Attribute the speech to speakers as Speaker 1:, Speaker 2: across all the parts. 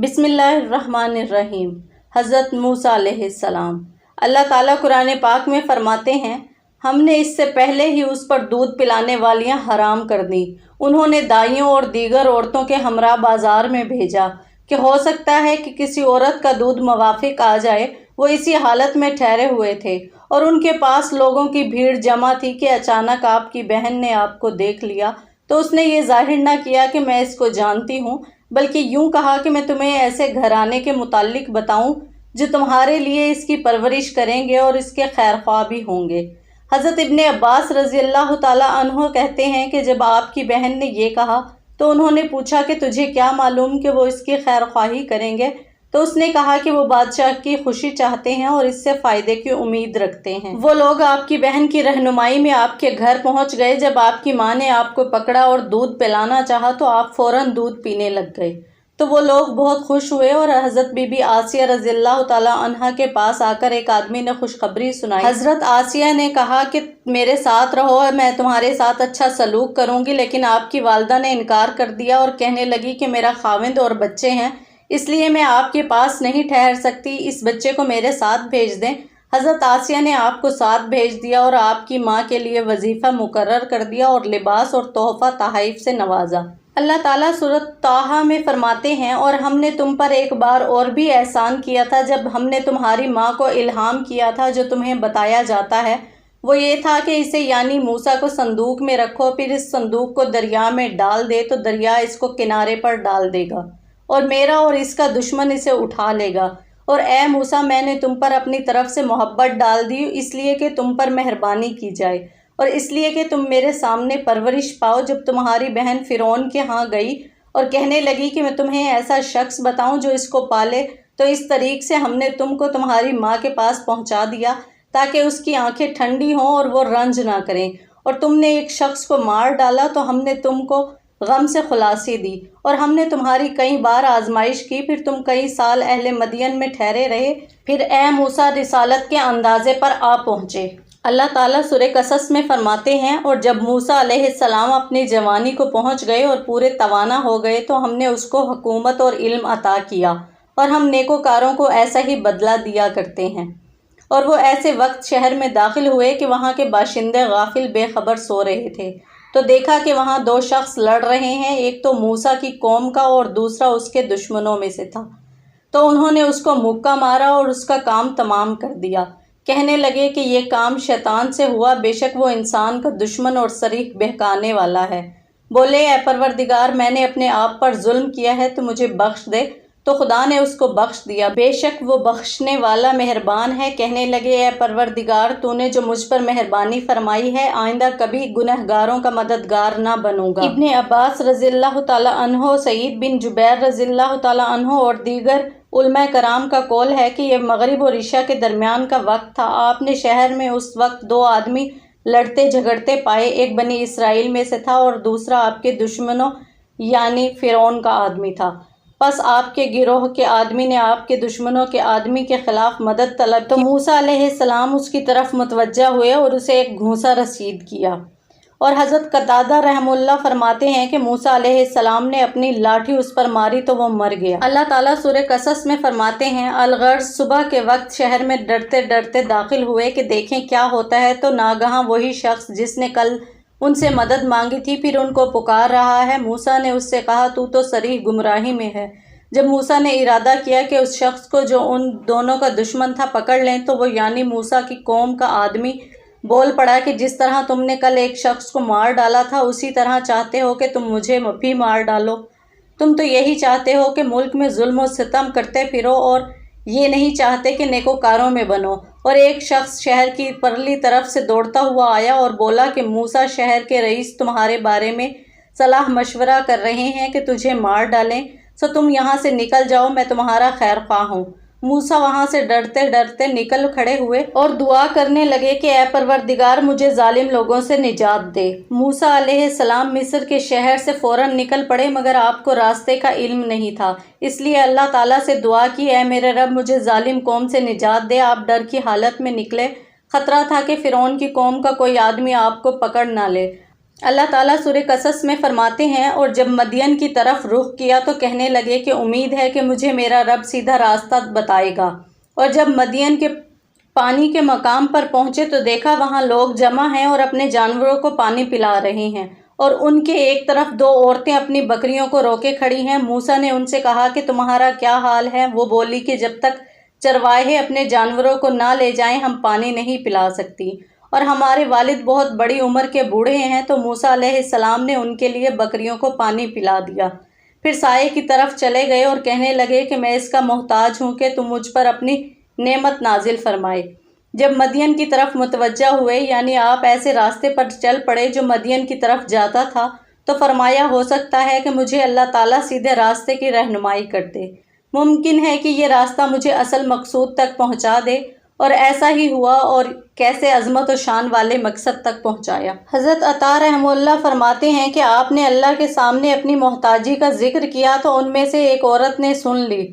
Speaker 1: بسم اللہ الرحمن الرحیم۔ حضرت موسیٰ علیہ السلام۔ اللہ تعالیٰ قرآن پاک میں فرماتے ہیں، ہم نے اس سے پہلے ہی اس پر دودھ پلانے والیاں حرام کر دیں۔ انہوں نے دائیوں اور دیگر عورتوں کے ہمراہ بازار میں بھیجا کہ ہو سکتا ہے کہ کسی عورت کا دودھ موافق آ جائے۔ وہ اسی حالت میں ٹھہرے ہوئے تھے اور ان کے پاس لوگوں کی بھیڑ جمع تھی کہ اچانک آپ کی بہن نے آپ کو دیکھ لیا تو اس نے یہ ظاہر نہ کیا کہ میں اس کو جانتی ہوں، بلکہ یوں کہا کہ میں تمہیں ایسے گھرانے کے متعلق بتاؤں جو تمہارے لیے اس کی پرورش کریں گے اور اس کے خیر خواہ بھی ہوں گے۔ حضرت ابن عباس رضی اللہ تعالیٰ عنہ کہتے ہیں کہ جب آپ کی بہن نے یہ کہا تو انہوں نے پوچھا کہ تجھے کیا معلوم کہ وہ اس کی خیر خواہی کریں گے؟ تو اس نے کہا کہ وہ بادشاہ کی خوشی چاہتے ہیں اور اس سے فائدے کی امید رکھتے ہیں۔ وہ لوگ آپ کی بہن کی رہنمائی میں آپ کے گھر پہنچ گئے۔ جب آپ کی ماں نے آپ کو پکڑا اور دودھ پلانا چاہا تو آپ فوراً دودھ پینے لگ گئے۔ تو وہ لوگ بہت خوش ہوئے اور حضرت بی بی آسیہ رضی اللہ تعالیٰ عنہا کے پاس آ کر ایک آدمی نے خوشخبری سنائی۔ حضرت آسیہ نے کہا کہ میرے ساتھ رہو اور میں تمہارے ساتھ اچھا سلوک کروں گی، لیکن آپ کی والدہ نے انکار کر دیا اور کہنے لگی کہ میرا خاوند اور بچے ہیں، اس لیے میں آپ کے پاس نہیں ٹھہر سکتی، اس بچے کو میرے ساتھ بھیج دیں۔ حضرت آسیہ نے آپ کو ساتھ بھیج دیا اور آپ کی ماں کے لیے وظیفہ مقرر کر دیا اور لباس اور تحفہ تحائف سے نوازا۔ اللہ تعالیٰ سورۃ طٰہٰ میں فرماتے ہیں، اور ہم نے تم پر ایک بار اور بھی احسان کیا تھا جب ہم نے تمہاری ماں کو الہام کیا تھا جو تمہیں بتایا جاتا ہے، وہ یہ تھا کہ اسے یعنی موسیٰ کو صندوق میں رکھو، پھر اس صندوق کو دریا میں ڈال دے تو دریا اس کو کنارے پر ڈال دے گا اور میرا اور اس کا دشمن اسے اٹھا لے گا۔ اور اے موسیٰ، میں نے تم پر اپنی طرف سے محبت ڈال دی اس لیے کہ تم پر مہربانی کی جائے اور اس لیے کہ تم میرے سامنے پرورش پاؤ۔ جب تمہاری بہن فرعون کے ہاں گئی اور کہنے لگی کہ میں تمہیں ایسا شخص بتاؤں جو اس کو پالے، تو اس طریق سے ہم نے تم کو تمہاری ماں کے پاس پہنچا دیا تاکہ اس کی آنکھیں ٹھنڈی ہوں اور وہ رنج نہ کریں، اور تم نے ایک شخص کو مار ڈالا تو ہم نے تم کو غم سے خلاصی دی، اور ہم نے تمہاری کئی بار آزمائش کی، پھر تم کئی سال اہل مدین میں ٹھہرے رہے، پھر اے موسیٰ رسالت کے اندازے پر آ پہنچے۔ اللہ تعالیٰ سورہ قصص میں فرماتے ہیں، اور جب موسیٰ علیہ السلام اپنی جوانی کو پہنچ گئے اور پورے توانا ہو گئے تو ہم نے اس کو حکومت اور علم عطا کیا، اور ہم نیکوکاروں کو ایسا ہی بدلہ دیا کرتے ہیں۔ اور وہ ایسے وقت شہر میں داخل ہوئے کہ وہاں کے باشندے غافل بے خبر سو رہے تھے، تو دیکھا کہ وہاں دو شخص لڑ رہے ہیں، ایک تو موسیٰ کی قوم کا اور دوسرا اس کے دشمنوں میں سے تھا۔ تو انہوں نے اس کو مکہ مارا اور اس کا کام تمام کر دیا۔ کہنے لگے کہ یہ کام شیطان سے ہوا، بے شک وہ انسان کا دشمن اور صریح بہکانے والا ہے۔ بولے، اے پروردگار، میں نے اپنے آپ پر ظلم کیا ہے تو مجھے بخش دے، تو خدا نے اس کو بخش دیا، بے شک وہ بخشنے والا مہربان ہے۔ کہنے لگے، اے پروردگار، تو نے جو مجھ پر مہربانی فرمائی ہے، آئندہ کبھی گنہگاروں کا مددگار نہ بنوں گا۔ ابن عباس رضی اللہ تعالیٰ عنہ، سعید بن جبیر رضی اللہ تعالیٰ عنہ اور دیگر علماء کرام کا قول ہے کہ یہ مغرب اور عشاء کے درمیان کا وقت تھا۔ آپ نے شہر میں اس وقت دو آدمی لڑتے جھگڑتے پائے، ایک بنی اسرائیل میں سے تھا اور دوسرا آپ کے دشمنوں یعنی فرعون کا آدمی تھا۔ پس آپ کے گروہ کے آدمی نے آپ کے دشمنوں کے آدمی کے خلاف مدد طلب، تو موسیٰ علیہ السلام اس کی طرف متوجہ ہوئے اور اسے ایک گھونسا رسید کیا۔ اور حضرت قتادہ رحمہ اللہ فرماتے ہیں کہ موسیٰ علیہ السلام نے اپنی لاٹھی اس پر ماری تو وہ مر گیا۔ اللہ تعالیٰ سورہ قصص میں فرماتے ہیں، الغرض صبح کے وقت شہر میں ڈرتے ڈرتے داخل ہوئے کہ دیکھیں کیا ہوتا ہے، تو ناگہاں وہی شخص جس نے کل ان سے مدد مانگی تھی پھر ان کو پکار رہا ہے۔ موسیٰ نے اس سے کہا، تو صریح گمراہی میں ہے۔ جب موسیٰ نے ارادہ کیا کہ اس شخص کو جو ان دونوں کا دشمن تھا پکڑ لیں، تو وہ یعنی موسیٰ کی قوم کا آدمی بول پڑا کہ جس طرح تم نے کل ایک شخص کو مار ڈالا تھا اسی طرح چاہتے ہو کہ تم مجھے بھی مار ڈالو۔ تم تو یہی چاہتے ہو کہ ملک میں ظلم و ستم کرتے پھرو اور یہ نہیں چاہتے کہ نیکوکاروں میں بنو۔ اور ایک شخص شہر کی پرلی طرف سے دوڑتا ہوا آیا اور بولا کہ موسیٰ شہر کے رئیس تمہارے بارے میں صلاح مشورہ کر رہے ہیں کہ تجھے مار ڈالیں، سو تم یہاں سے نکل جاؤ، میں تمہارا خیر خواہ ہوں۔ موسیٰ وہاں سے ڈرتے ڈرتے نکل کھڑے ہوئے اور دعا کرنے لگے کہ اے پروردگار، مجھے ظالم لوگوں سے نجات دے۔ موسیٰ علیہ السلام مصر کے شہر سے فوراً نکل پڑے، مگر آپ کو راستے کا علم نہیں تھا، اس لیے اللہ تعالیٰ سے دعا کی، اے میرے رب، مجھے ظالم قوم سے نجات دے۔ آپ ڈر کی حالت میں نکلے، خطرہ تھا کہ فرعون کی قوم کا کوئی آدمی آپ کو پکڑ نہ لے۔ اللہ تعالیٰ سورہ قصص میں فرماتے ہیں، اور جب مدین کی طرف رخ کیا تو کہنے لگے کہ امید ہے کہ مجھے میرا رب سیدھا راستہ بتائے گا۔ اور جب مدین کے پانی کے مقام پر پہنچے تو دیکھا وہاں لوگ جمع ہیں اور اپنے جانوروں کو پانی پلا رہے ہیں، اور ان کے ایک طرف دو عورتیں اپنی بکریوں کو روکے کھڑی ہیں۔ موسیٰ نے ان سے کہا کہ تمہارا کیا حال ہے؟ وہ بولی کہ جب تک چرواہے اپنے جانوروں کو نہ لے جائیں ہم پانی نہیں پلا سکتی، اور ہمارے والد بہت بڑی عمر کے بوڑھے ہیں۔ تو موسیٰ علیہ السلام نے ان کے لیے بکریوں کو پانی پلا دیا، پھر سائے کی طرف چلے گئے اور کہنے لگے کہ میں اس کا محتاج ہوں کہ تم مجھ پر اپنی نعمت نازل فرمائے۔ جب مدین کی طرف متوجہ ہوئے، یعنی آپ ایسے راستے پر چل پڑے جو مدین کی طرف جاتا تھا، تو فرمایا ہو سکتا ہے کہ مجھے اللہ تعالیٰ سیدھے راستے کی رہنمائی کر دے، ممکن ہے کہ یہ راستہ مجھے اصل مقصود تک پہنچا دے، اور ایسا ہی ہوا، اور کیسے عظمت و شان والے مقصد تک پہنچایا۔ حضرت عطا رحمہ اللہ فرماتے ہیں کہ آپ نے اللہ کے سامنے اپنی محتاجی کا ذکر کیا تو ان میں سے ایک عورت نے سن لی۔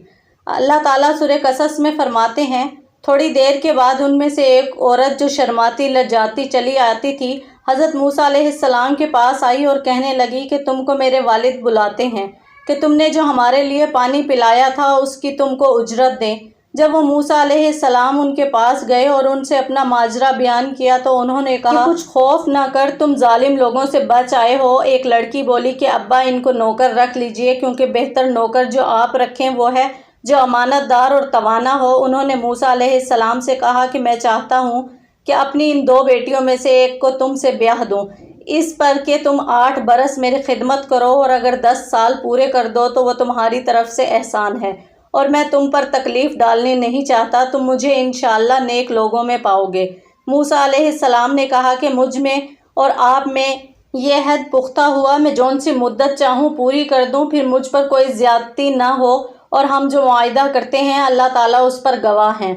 Speaker 1: اللہ تعالیٰ سورہ قصص میں فرماتے ہیں، تھوڑی دیر کے بعد ان میں سے ایک عورت جو شرماتی لجاتی چلی آتی تھی، حضرت موسیٰ علیہ السلام کے پاس آئی اور کہنے لگی کہ تم کو میرے والد بلاتے ہیں کہ تم نے جو ہمارے لیے پانی پلایا تھا اس کی تم کو اجرت دیں۔ جب وہ موسیٰ علیہ السلام ان کے پاس گئے اور ان سے اپنا ماجرا بیان کیا تو انہوں نے کہا کہ کچھ خوف نہ کر، تم ظالم لوگوں سے بچ آئے ہو۔ ایک لڑکی بولی کہ ابا ان کو نوکر رکھ لیجئے، کیونکہ بہتر نوکر جو آپ رکھیں وہ ہے جو امانت دار اور توانا ہو۔ انہوں نے موسیٰ علیہ السلام سے کہا کہ میں چاہتا ہوں کہ اپنی ان دو بیٹیوں میں سے ایک کو تم سے بیاہ دوں، اس پر کہ تم 8 برس میری خدمت کرو، اور اگر 10 سال پورے کر دو تو وہ تمہاری طرف سے احسان ہے، اور میں تم پر تکلیف ڈالنے نہیں چاہتا، تم مجھے انشاءاللہ نیک لوگوں میں پاؤ گے۔ موسیٰ علیہ السلام نے کہا کہ مجھ میں اور آپ میں یہ عہد پختہ ہوا، میں جون سی مدت چاہوں پوری کر دوں، پھر مجھ پر کوئی زیادتی نہ ہو، اور ہم جو معاہدہ کرتے ہیں اللہ تعالیٰ اس پر گواہ ہیں۔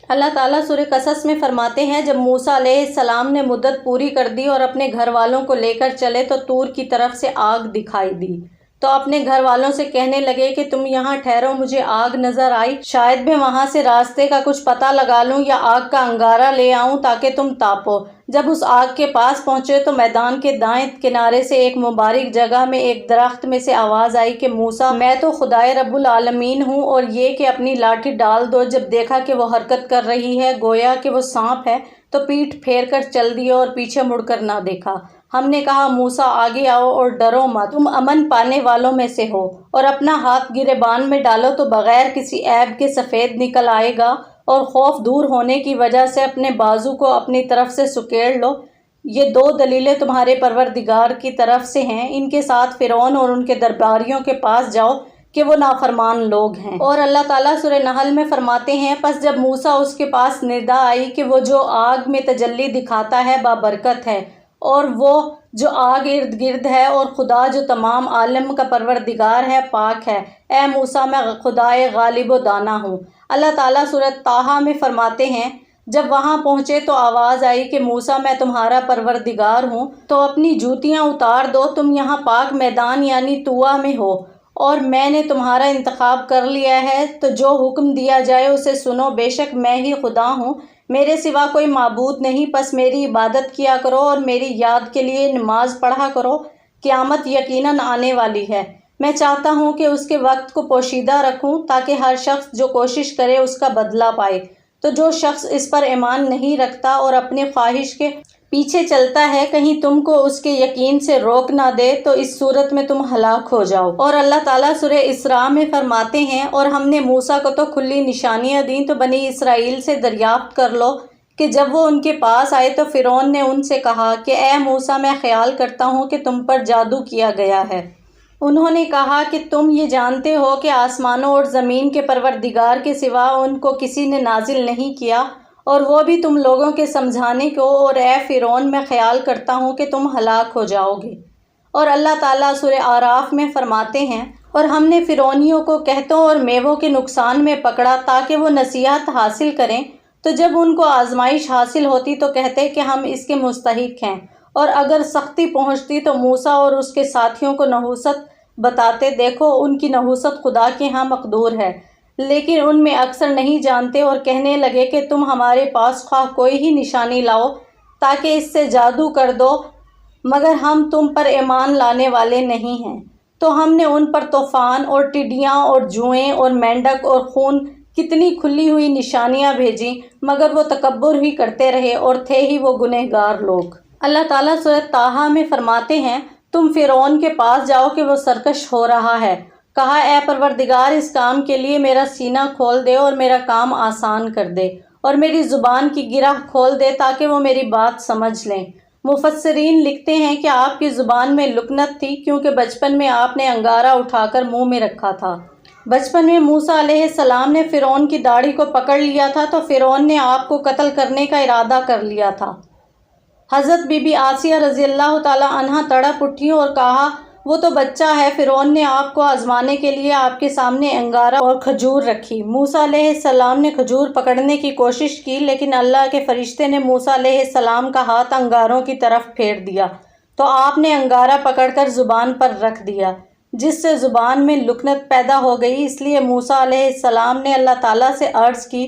Speaker 1: اللہ تعالیٰ سورہ قصص میں فرماتے ہیں، جب موسیٰ علیہ السلام نے مدت پوری کر دی اور اپنے گھر والوں کو لے کر چلے تو طور کی طرف سے آگ دکھائی دی، تو اپنے گھر والوں سے کہنے لگے کہ تم یہاں ٹھہرو، مجھے آگ نظر آئی، شاید میں وہاں سے راستے کا کچھ پتہ لگا لوں یا آگ کا انگارہ لے آؤں تاکہ تم تاپو۔ جب اس آگ کے پاس پہنچے تو میدان کے دائیں کنارے سے ایک مبارک جگہ میں ایک درخت میں سے آواز آئی کہ موسیٰ، میں تو خدائے رب العالمین ہوں، اور یہ کہ اپنی لاٹھی ڈال دو۔ جب دیکھا کہ وہ حرکت کر رہی ہے گویا کہ وہ سانپ ہے، تو پیٹھ پھیر کر چل دیا اور پیچھے مڑ کر نہ دیکھا۔ ہم نے کہا موسیٰ آگے آؤ اور ڈرو مت، تم امن پانے والوں میں سے ہو، اور اپنا ہاتھ گریبان میں ڈالو تو بغیر کسی عیب کے سفید نکل آئے گا، اور خوف دور ہونے کی وجہ سے اپنے بازو کو اپنی طرف سے سکیڑ لو۔ یہ 2 دلیلیں تمہارے پروردگار کی طرف سے ہیں، ان کے ساتھ فرعون اور ان کے درباریوں کے پاس جاؤ کہ وہ نافرمان لوگ ہیں۔ اور اللہ تعالیٰ سورہ نحل میں فرماتے ہیں، پس جب موسیٰ اس کے پاس ندا آئی کہ وہ جو آگ میں تجلی دکھاتا ہے بابرکت ہے، اور وہ جو آگ ارد گرد ہے، اور خدا جو تمام عالم کا پروردگار ہے پاک ہے، اے موسیٰ میں خدائے غالب و دانا ہوں۔ اللہ تعالیٰ سورہ طٰہٰ میں فرماتے ہیں، جب وہاں پہنچے تو آواز آئی کہ موسیٰ میں تمہارا پروردگار ہوں، تو اپنی جوتیاں اتار دو، تم یہاں پاک میدان یعنی طوٰ میں ہو، اور میں نے تمہارا انتخاب کر لیا ہے، تو جو حکم دیا جائے اسے سنو، بے شک میں ہی خدا ہوں، میرے سوا کوئی معبود نہیں، پس میری عبادت کیا کرو اور میری یاد کے لیے نماز پڑھا کرو، قیامت یقیناً آنے والی ہے، میں چاہتا ہوں کہ اس کے وقت کو پوشیدہ رکھوں تاکہ ہر شخص جو کوشش کرے اس کا بدلہ پائے، تو جو شخص اس پر ایمان نہیں رکھتا اور اپنی خواہش کے پیچھے چلتا ہے، کہیں تم کو اس کے یقین سے روک نہ دے، تو اس صورت میں تم ہلاک ہو جاؤ۔ اور اللہ تعالیٰ سورہ اسراء میں فرماتے ہیں، اور ہم نے موسیٰ کو تو کھلی نشانیاں دیں، تو بنی اسرائیل سے دریافت کر لو کہ جب وہ ان کے پاس آئے تو فرعون نے ان سے کہا کہ اے موسیٰ، میں خیال کرتا ہوں کہ تم پر جادو کیا گیا ہے۔ انہوں نے کہا کہ تم یہ جانتے ہو کہ آسمانوں اور زمین کے پروردگار کے سوا ان کو کسی نے نازل نہیں کیا، اور وہ بھی تم لوگوں کے سمجھانے کو، اور اے فرعون، میں خیال کرتا ہوں کہ تم ہلاک ہو جاؤ گے۔ اور اللہ تعالیٰ سورہ اعراف میں فرماتے ہیں، اور ہم نے فرعونیوں کو قحطوں اور میووں کے نقصان میں پکڑا تاکہ وہ نصیحت حاصل کریں، تو جب ان کو آزمائش حاصل ہوتی تو کہتے کہ ہم اس کے مستحق ہیں، اور اگر سختی پہنچتی تو موسیٰ اور اس کے ساتھیوں کو نحوست بتاتے، دیکھو ان کی نحوست خدا کے ہاں مقدور ہے، لیکن ان میں اکثر نہیں جانتے، اور کہنے لگے کہ تم ہمارے پاس خواہ کوئی ہی نشانی لاؤ تاکہ اس سے جادو کر دو مگر ہم تم پر ایمان لانے والے نہیں ہیں۔ تو ہم نے ان پر طوفان اور ٹڈیاں اور جوئیں اور مینڈک اور خون کتنی کھلی ہوئی نشانیاں بھیجیں، مگر وہ تکبر ہی کرتے رہے اور تھے ہی وہ گنہگار لوگ۔ اللہ تعالیٰ سورۃ طٰہٰ میں فرماتے ہیں، تم فرعون کے پاس جاؤ کہ وہ سرکش ہو رہا ہے۔ کہا، اے پروردگار، اس کام کے لیے میرا سینہ کھول دے اور میرا کام آسان کر دے، اور میری زبان کی گرہ کھول دے تاکہ وہ میری بات سمجھ لیں۔ مفسرین لکھتے ہیں کہ آپ کی زبان میں لکنت تھی، کیونکہ بچپن میں آپ نے انگارہ اٹھا کر منہ میں رکھا تھا۔ بچپن میں موسیٰ علیہ السلام نے فرعون کی داڑھی کو پکڑ لیا تھا تو فرعون نے آپ کو قتل کرنے کا ارادہ کر لیا تھا۔ حضرت بی بی آسیہ رضی اللہ تعالیٰ عنہا تڑپ اٹھیں اور کہا، وہ تو بچہ ہے۔ فرعون نے آپ کو آزمانے کے لیے آپ کے سامنے انگارہ اور کھجور رکھی۔ موسیٰ علیہ السلام نے کھجور پکڑنے کی کوشش کی، لیکن اللہ کے فرشتے نے موسیٰ علیہ السلام کا ہاتھ انگاروں کی طرف پھیر دیا تو آپ نے انگارہ پکڑ کر زبان پر رکھ دیا، جس سے زبان میں لکنت پیدا ہو گئی۔ اس لیے موسیٰ علیہ السلام نے اللہ تعالیٰ سے عرض کی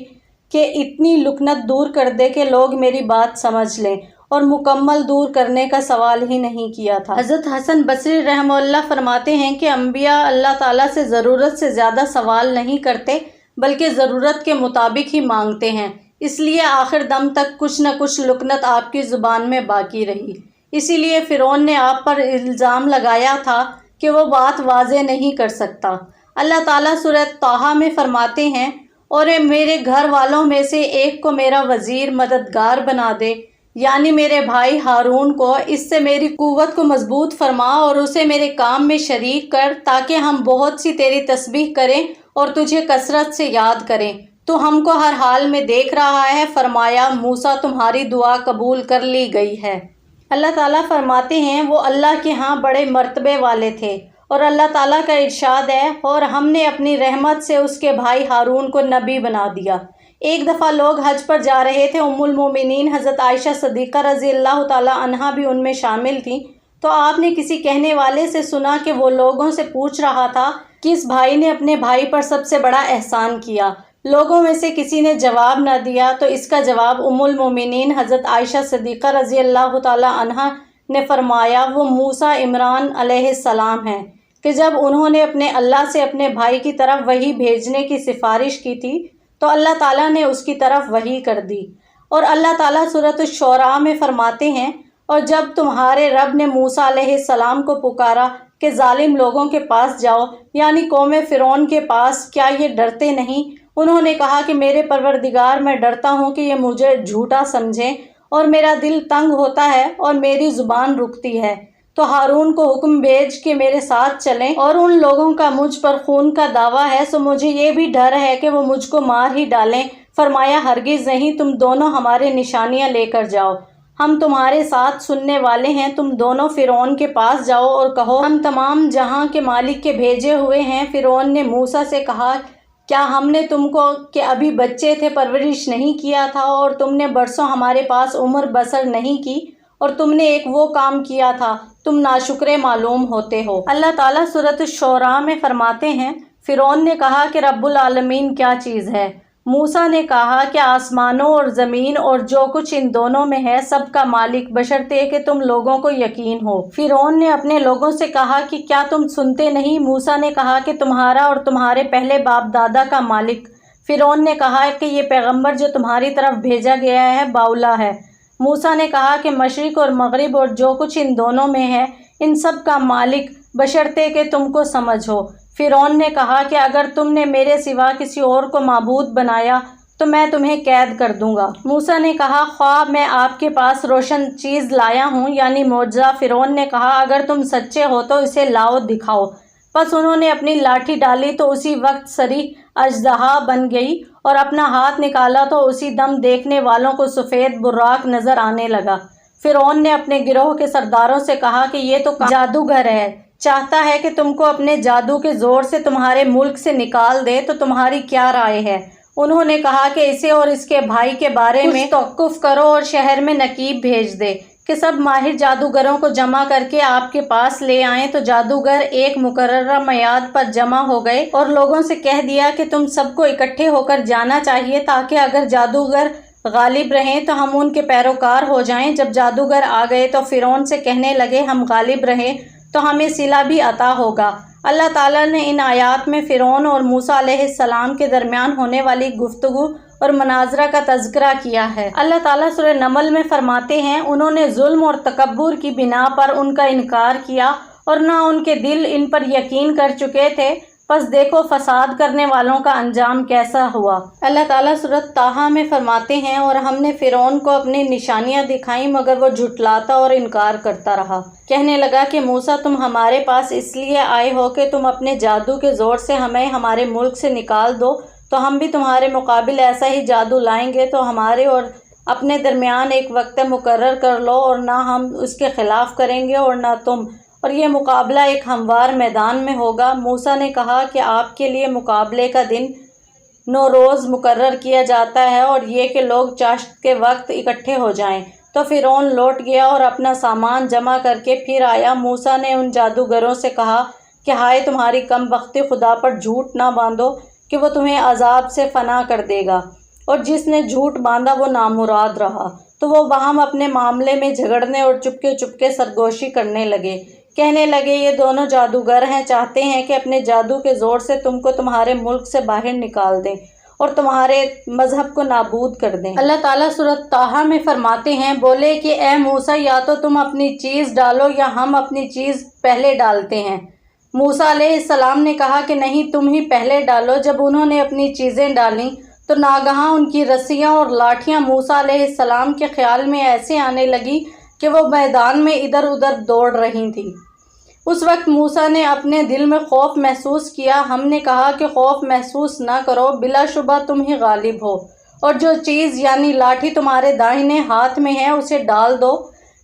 Speaker 1: کہ اتنی لکنت دور کر دے کہ لوگ میری بات سمجھ لیں، اور مکمل دور کرنے کا سوال ہی نہیں کیا تھا۔ حضرت حسن بصری رحمہ اللہ فرماتے ہیں کہ انبیاء اللہ تعالیٰ سے ضرورت سے زیادہ سوال نہیں کرتے، بلکہ ضرورت کے مطابق ہی مانگتے ہیں، اس لیے آخر دم تک کچھ نہ کچھ لکنت آپ کی زبان میں باقی رہی۔ اسی لیے فرعون نے آپ پر الزام لگایا تھا کہ وہ بات واضح نہیں کر سکتا۔ اللہ تعالیٰ سورۃ طٰہٰ میں فرماتے ہیں، اور میرے گھر والوں میں سے ایک کو میرا وزیر مددگار بنا دے، یعنی میرے بھائی ہارون کو، اس سے میری قوت کو مضبوط فرما اور اسے میرے کام میں شریک کر، تاکہ ہم بہت سی تیری تسبیح کریں اور تجھے کثرت سے یاد کریں۔ تو ہم کو ہر حال میں دیکھ رہا ہے۔ فرمایا، موسیٰ تمہاری دعا قبول کر لی گئی ہے۔ اللہ تعالیٰ فرماتے ہیں، وہ اللہ کے ہاں بڑے مرتبے والے تھے، اور اللہ تعالیٰ کا ارشاد ہے، اور ہم نے اپنی رحمت سے اس کے بھائی ہارون کو نبی بنا دیا۔ ایک دفعہ لوگ حج پر جا رہے تھے، ام المومنین حضرت عائشہ صدیقہ رضی اللہ تعالیٰ عنہا بھی ان میں شامل تھیں۔ تو آپ نے کسی کہنے والے سے سنا کہ وہ لوگوں سے پوچھ رہا تھا کہ اس بھائی نے اپنے بھائی پر سب سے بڑا احسان کیا۔ لوگوں میں سے کسی نے جواب نہ دیا، تو اس کا جواب ام المومنین حضرت عائشہ صدیقہ رضی اللہ تعالیٰ عنہا نے فرمایا، وہ موسیٰ عمران علیہ السلام ہیں، کہ جب انہوں نے اپنے اللہ سے اپنے بھائی کی طرف وحی بھیجنے کی سفارش کی تھی تو اللہ تعالیٰ نے اس کی طرف وحی کر دی۔ اور اللہ تعالیٰ سورۃ الشعراء میں فرماتے ہیں، اور جب تمہارے رب نے موسیٰ علیہ السلام کو پکارا کہ ظالم لوگوں کے پاس جاؤ، یعنی قوم فرعون کے پاس، کیا یہ ڈرتے نہیں؟ انہوں نے کہا کہ میرے پروردگار، میں ڈرتا ہوں کہ یہ مجھے جھوٹا سمجھیں، اور میرا دل تنگ ہوتا ہے اور میری زبان رکتی ہے۔ تو ہارون کو حکم بھیج کہ میرے ساتھ چلیں، اور ان لوگوں کا مجھ پر خون کا دعویٰ ہے، سو مجھے یہ بھی ڈر ہے کہ وہ مجھ کو مار ہی ڈالیں۔ فرمایا، ہرگز نہیں، تم دونوں ہمارے نشانیاں لے کر جاؤ، ہم تمہارے ساتھ سننے والے ہیں۔ تم دونوں فرعون کے پاس جاؤ اور کہو، ہم تمام جہاں کے مالک کے بھیجے ہوئے ہیں۔ فرعون نے موسیٰ سے کہا، کیا ہم نے تم کو کہ ابھی بچے تھے پرورش نہیں کیا تھا، اور تم نے برسوں ہمارے پاس عمر بسر نہیں کی، اور تم نے ایک وہ کام کیا تھا، تم ناشکرے معلوم ہوتے ہو۔ اللہ تعالیٰ سورۃ الشعراء میں فرماتے ہیں، فرعون نے کہا کہ رب العالمین کیا چیز ہے؟ موسیٰ نے کہا کہ آسمانوں اور زمین اور جو کچھ ان دونوں میں ہے سب کا مالک، بشرطے کہ تم لوگوں کو یقین ہو۔ فرعون نے اپنے لوگوں سے کہا کہ کیا تم سنتے نہیں؟ موسیٰ نے کہا کہ تمہارا اور تمہارے پہلے باپ دادا کا مالک۔ فرعون نے کہا کہ یہ پیغمبر جو تمہاری طرف بھیجا گیا ہے باولا ہے۔ موسیٰ نے کہا کہ مشرق اور مغرب اور جو کچھ ان دونوں میں ہے، ان سب کا مالک، بشرطے کہ تم کو سمجھ ہو۔ فرعون نے کہا کہ اگر تم نے میرے سوا کسی اور کو معبود بنایا تو میں تمہیں قید کر دوں گا۔ موسیٰ نے کہا، خواہ میں آپ کے پاس روشن چیز لایا ہوں، یعنی معجزہ۔ فرعون نے کہا، اگر تم سچے ہو تو اسے لاؤ، دکھاؤ۔ پس انہوں نے اپنی لاٹھی ڈالی تو اسی وقت سری اژدہا بن گئی، اور اپنا ہاتھ نکالا تو اسی دم دیکھنے والوں کو سفید براق نظر آنے لگا۔ فرعون نے اپنے گروہ کے سرداروں سے کہا کہ یہ تو جادوگر ہے، چاہتا ہے کہ تم کو اپنے جادو کے زور سے تمہارے ملک سے نکال دے، تو تمہاری کیا رائے ہے؟ انہوں نے کہا کہ اسے اور اس کے بھائی کے بارے میں توقف کرو اور شہر میں نقیب بھیج دے کہ سب ماہر جادوگروں کو جمع کر کے آپ کے پاس لے آئیں۔ تو جادوگر ایک مقررہ میعاد پر جمع ہو گئے اور لوگوں سے کہہ دیا کہ تم سب کو اکٹھے ہو کر جانا چاہیے، تاکہ اگر جادوگر غالب رہیں تو ہم ان کے پیروکار ہو جائیں۔ جب جادوگر آ گئے تو فرعون سے کہنے لگے ہم غالب رہیں تو ہمیں صلہ بھی عطا ہوگا۔ اللہ تعالیٰ نے ان آیات میں فرعون اور موسیٰ علیہ السلام کے درمیان ہونے والی گفتگو اور مناظرہ کا تذکرہ کیا ہے۔ اللہ تعالیٰ سورہ نمل میں فرماتے ہیں انہوں نے ظلم اور تکبر کی بنا پر ان کا انکار کیا اور نہ ان کے دل ان پر یقین کر چکے تھے، پس دیکھو فساد کرنے والوں کا انجام کیسا ہوا۔ اللہ تعالیٰ سورۃ طٰہٰ میں فرماتے ہیں اور ہم نے فرعون کو اپنی نشانیاں دکھائیں مگر وہ جھٹلاتا اور انکار کرتا رہا۔ کہنے لگا کہ موسیٰ تم ہمارے پاس اس لیے آئے ہو کہ تم اپنے جادو کے زور سے ہمیں ہمارے ملک سے نکال دو، تو ہم بھی تمہارے مقابل ایسا ہی جادو لائیں گے، تو ہمارے اور اپنے درمیان ایک وقت مقرر کر لو، اور نہ ہم اس کے خلاف کریں گے اور نہ تم، اور یہ مقابلہ ایک ہموار میدان میں ہوگا۔ موسیٰ نے کہا کہ آپ کے لیے مقابلے کا دن 9 روز مقرر کیا جاتا ہے اور یہ کہ لوگ چاشت کے وقت اکٹھے ہو جائیں۔ تو فرعون لوٹ گیا اور اپنا سامان جمع کر کے پھر آیا۔ موسیٰ نے ان جادوگروں سے کہا کہ ہائے تمہاری کم بختی، خدا پر جھوٹ نہ باندھو کہ وہ تمہیں عذاب سے فنا کر دے گا، اور جس نے جھوٹ باندھا وہ نامراد رہا۔ تو وہ باہم اپنے معاملے میں جھگڑنے اور چپکے چپکے سرگوشی کرنے لگے۔ کہنے لگے یہ دونوں جادوگر ہیں، چاہتے ہیں کہ اپنے جادو کے زور سے تم کو تمہارے ملک سے باہر نکال دیں اور تمہارے مذہب کو نابود کر دیں۔ اللہ تعالیٰ سورۃ طٰہٰ میں فرماتے ہیں بولے کہ اے موسیٰ یا تو تم اپنی چیز ڈالو یا ہم اپنی چیز پہلے ڈالتے ہیں۔ موسیٰ علیہ السلام نے کہا کہ نہیں تم ہی پہلے ڈالو۔ جب انہوں نے اپنی چیزیں ڈالیں تو ناگہاں ان کی رسیاں اور لاٹھیاں موسیٰ علیہ السلام کے خیال میں ایسے آنے لگی کہ وہ میدان میں ادھر ادھر دوڑ رہی تھیں۔ اس وقت موسیٰ نے اپنے دل میں خوف محسوس کیا۔ ہم نے کہا کہ خوف محسوس نہ کرو، بلا شبہ تم ہی غالب ہو، اور جو چیز یعنی لاٹھی تمہارے داہنے ہاتھ میں ہے اسے ڈال دو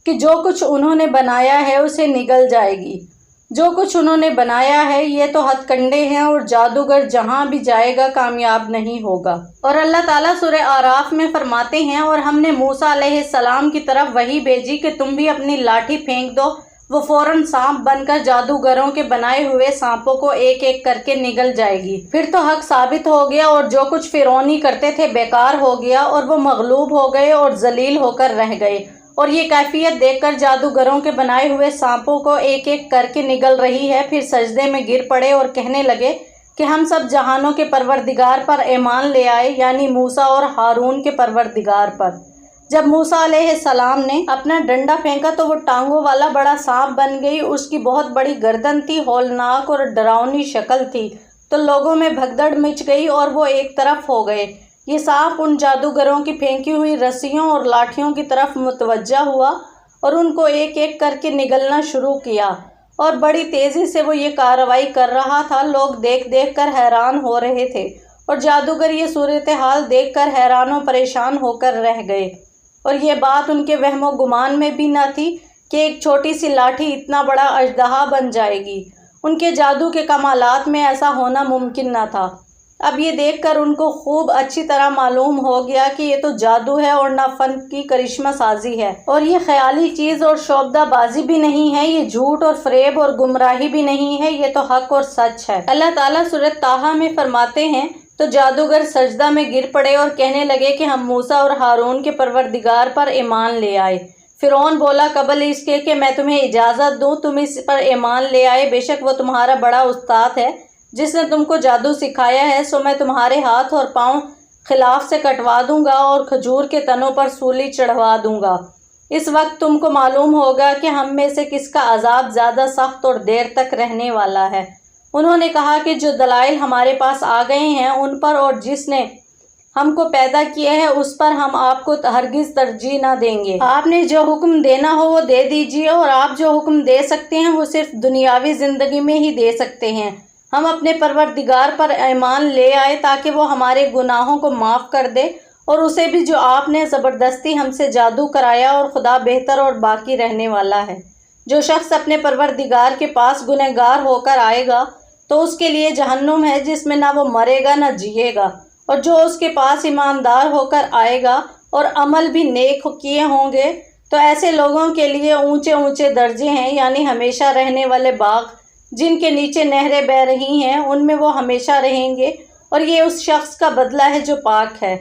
Speaker 1: کہ جو کچھ انہوں نے بنایا ہے اسے نگل جائے گی۔ جو کچھ انہوں نے بنایا ہے یہ تو ہتھ کنڈے ہیں، اور جادوگر جہاں بھی جائے گا کامیاب نہیں ہوگا۔ اور اللہ تعالیٰ سورہ اعراف میں فرماتے ہیں اور ہم نے موسیٰ علیہ السلام کی طرف وحی بھیجی کہ تم بھی اپنی لاٹھی پھینک دو، وہ فوراً سانپ بن کر جادوگروں کے بنائے ہوئے سانپوں کو ایک ایک کر کے نگل جائے گی۔ پھر تو حق ثابت ہو گیا اور جو کچھ فرعونی کرتے تھے بیکار ہو گیا، اور وہ مغلوب ہو گئے اور ذلیل ہو کر رہ گئے۔ اور یہ کیفیت دیکھ کر جادوگروں کے بنائے ہوئے سانپوں کو ایک ایک کر کے نگل رہی ہے، پھر سجدے میں گر پڑے اور کہنے لگے کہ ہم سب جہانوں کے پروردگار پر ایمان لے آئے، یعنی موسیٰ اور ہارون کے پروردگار پر۔ جب موسیٰ علیہ السلام نے اپنا ڈنڈا پھینکا تو وہ ٹانگوں والا بڑا سانپ بن گئی، اس کی بہت بڑی گردن تھی، ہولناک اور ڈراؤنی شکل تھی، تو لوگوں میں بھگدڑ مچ گئی اور وہ ایک طرف ہو گئے۔ یہ سانپ ان جادوگروں کی پھینکی ہوئی رسیوں اور لاٹھیوں کی طرف متوجہ ہوا اور ان کو ایک ایک کر کے نگلنا شروع کیا، اور بڑی تیزی سے وہ یہ کارروائی کر رہا تھا۔ لوگ دیکھ دیکھ کر حیران ہو رہے تھے، اور جادوگر یہ صورتحال دیکھ کر حیران و پریشان ہو کر رہ گئے، اور یہ بات ان کے وہم و گمان میں بھی نہ تھی کہ ایک چھوٹی سی لاٹھی اتنا بڑا اژدہا بن جائے گی۔ ان کے جادو کے کمالات میں ایسا ہونا ممکن نہ تھا۔ اب یہ دیکھ کر ان کو خوب اچھی طرح معلوم ہو گیا کہ یہ تو جادو ہے اور نہ فن کی کرشمہ سازی ہے، اور یہ خیالی چیز اور شعبدہ بازی بھی نہیں ہے، یہ جھوٹ اور فریب اور گمراہی بھی نہیں ہے، یہ تو حق اور سچ ہے۔ اللہ تعالیٰ سورۃ طٰہٰ میں فرماتے ہیں تو جادوگر سجدہ میں گر پڑے اور کہنے لگے کہ ہم موسیٰ اور ہارون کے پروردگار پر ایمان لے آئے۔ فرعون بولا قبل اس کے کہ میں تمہیں اجازت دوں تم اس پر ایمان لے آئے، بے شک وہ تمہارا بڑا استاد ہے جس نے تم کو جادو سکھایا ہے، سو میں تمہارے ہاتھ اور پاؤں خلاف سے کٹوا دوں گا اور کھجور کے تنوں پر سولی چڑھوا دوں گا۔ اس وقت تم کو معلوم ہوگا کہ ہم میں سے کس کا عذاب زیادہ سخت اور دیر تک رہنے والا ہے۔ انہوں نے کہا کہ جو دلائل ہمارے پاس آ گئے ہیں ان پر اور جس نے ہم کو پیدا کیا ہے اس پر ہم آپ کو ہرگز ترجیح نہ دیں گے۔ آپ نے جو حکم دینا ہو وہ دے دیجیے، اور آپ جو حکم دے سکتے ہیں وہ صرف دنیاوی زندگی میں ہی دے سکتے ہیں۔ ہم اپنے پروردگار پر ایمان لے آئے تاکہ وہ ہمارے گناہوں کو معاف کر دے، اور اسے بھی جو آپ نے زبردستی ہم سے جادو کرایا، اور خدا بہتر اور باقی رہنے والا ہے۔ جو شخص اپنے پروردگار کے پاس گنہگار ہو کر آئے گا تو اس کے لیے جہنم ہے جس میں نہ وہ مرے گا نہ جیے گا، اور جو اس کے پاس ایماندار ہو کر آئے گا اور عمل بھی نیک کیے ہوں گے تو ایسے لوگوں کے لیے اونچے اونچے درجے ہیں، یعنی ہمیشہ رہنے والے باغ جن کے نیچے نہریں بہہ رہی ہیں، ان میں وہ ہمیشہ رہیں گے، اور یہ اس شخص کا بدلہ ہے جو پاک ہے۔